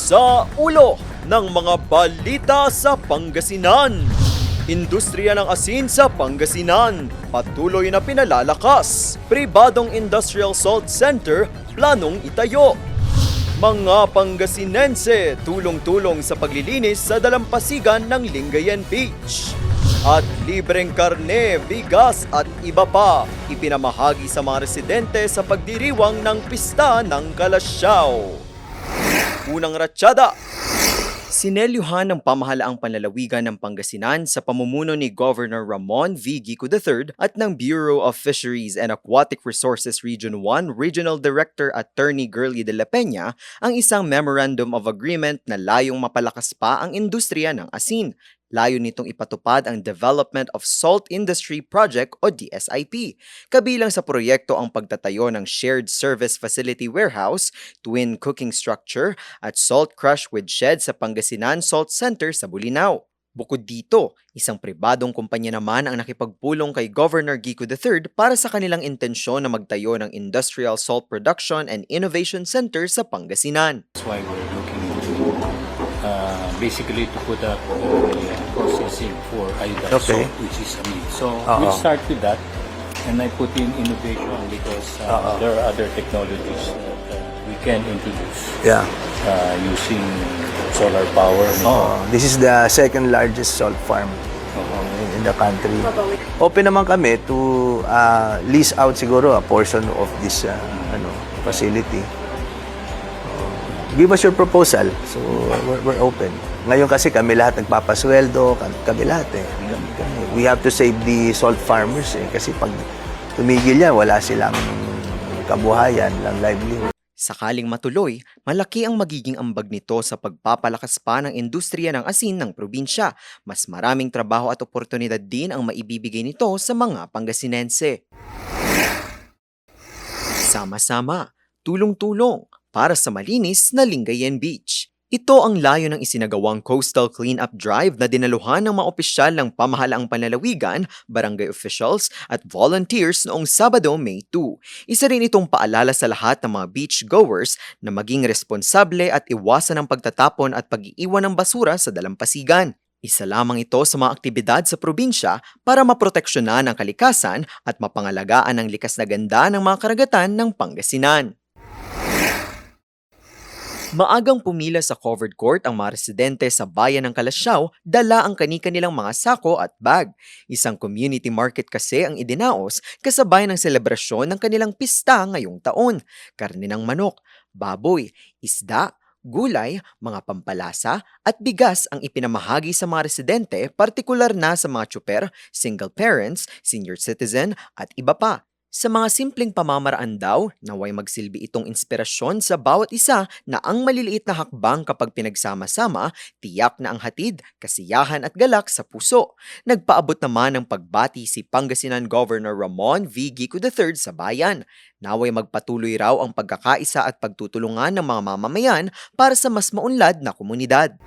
Sa ulo ng mga balita sa Pangasinan. Industriya ng asin sa Pangasinan, patuloy na pinalalakas. Pribadong Industrial Salt Center, planong itayo. Mga Pangasinense, tulong-tulong sa paglilinis sa dalampasigan ng Lingayen Beach. At libreng karne, bigas at iba pa, ipinamahagi sa mga residente sa pagdiriwang ng pista ng Kalasyaw. Unang ratsyada. Sinelyuhan ng pamahalaang panlalawigan ng Pangasinan sa pamumuno ni Governor Ramon V. Gico III at ng Bureau of Fisheries and Aquatic Resources Region 1 Regional Director Attorney Girlie de la Peña ang isang Memorandum of Agreement na layong mapalakas pa ang industriya ng asin. Layo nitong ipatupad ang Development of Salt Industry Project o DSIP. Kabilang sa proyekto ang pagtatayo ng Shared Service Facility Warehouse, Twin Cooking Structure at Salt Crush with Shed sa Pangasinan Salt Center sa Bolinao. Bukod dito, isang pribadong kumpanya naman ang nakipagpulong kay Governor Gico III para sa kanilang intensyon na magtayo ng Industrial Salt Production and Innovation Center sa Pangasinan. That's why we're looking into basically to put up processing for iodized salt, which is amine. So we'll start with that, and I put in innovation because there are other technologies that we can introduce using solar power. This is the second largest salt farm in the country. Open naman kami to lease out siguro a portion of this facility. Give us your proposal. So, we're open. Ngayon kasi kami lahat nagpapasweldo, kami lahat eh. We have to save the salt farmers eh. Kasi pag tumigil yan, wala silang kabuhayan, lang livelihood. Sakaling matuloy, malaki ang magiging ambag nito sa pagpapalakas pa ng industriya ng asin ng probinsya. Mas maraming trabaho at oportunidad din ang maibibigay nito sa mga Pangasinense. Sama-sama, tulong-tulong para sa malinis na Lingayen Beach. Ito ang layo ng isinagawang Coastal Cleanup Drive na dinaluhan ng mga opisyal ng pamahalaang panlalawigan, barangay officials at volunteers noong Sabado, May 2. Isa rin itong paalala sa lahat ng mga beach goers na maging responsable at iwasan ang pagtatapon at pag-iiwan ng basura sa dalampasigan. Isa lamang ito sa mga aktibidad sa probinsya para maproteksyonan ang kalikasan at mapangalagaan ang likas na ganda ng mga karagatan ng Pangasinan. Maagang pumila sa covered court ang mga residente sa bayan ng Kalasyaw, dala ang kani-kanilang mga sako at bag. Isang community market kasi ang idinaos kasabay ng selebrasyon ng kanilang pista ngayong taon. Karne ng manok, baboy, isda, gulay, mga pampalasa at bigas ang ipinamahagi sa mga residente, partikular na sa mga tsuper, single parents, senior citizen at iba pa. Sa mga simpleng pamamaraan daw, naway magsilbi itong inspirasyon sa bawat isa na ang maliliit na hakbang kapag pinagsama-sama, tiyak na ang hatid, kasiyahan at galak sa puso. Nagpaabot naman ng pagbati si Pangasinan Governor Ramon V. Gico III sa bayan. Naway magpatuloy raw ang pagkakaisa at pagtutulungan ng mga mamamayan para sa mas maunlad na komunidad.